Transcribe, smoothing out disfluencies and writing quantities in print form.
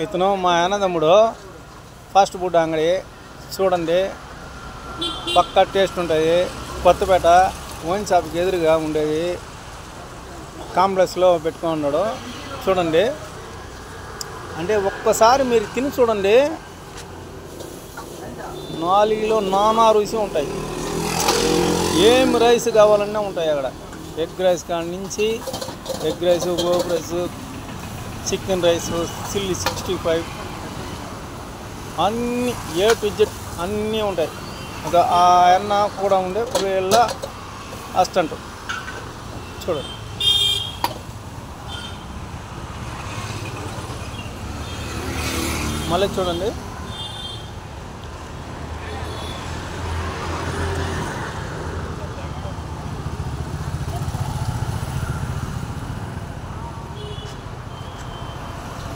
ఇతను మా అన్నదమ్ముడు fast food అంగడి చూడండి, పక్కా టేస్ట్ ఉంటుంది. కొత్తపేట వైన్ షాప్కి ఎదురుగా ఉండేది కాంప్లెక్స్లో పెట్టుకున్నాడు. చూడండి, అంటే ఒక్కసారి మీరు తిని చూడండి, 4 కిలో నానా రుచి ఉంటాయి. ఏం రైస్ కావాలన్నా ఉంటాయి అక్కడ. ఎగ్ రైస్ కాడి నుంచి ఎగ్ రైస్, గోబ్ రైస్, చికెన్ రైస్, చిల్లీ 65 అన్నీ ఏ టు జెడ్ అన్నీ ఉంటాయి. ఒక అన్న కూడా ఉండే వీళ్ళ అసిస్టెంట్ చూడండి. మళ్ళీ చూడండి.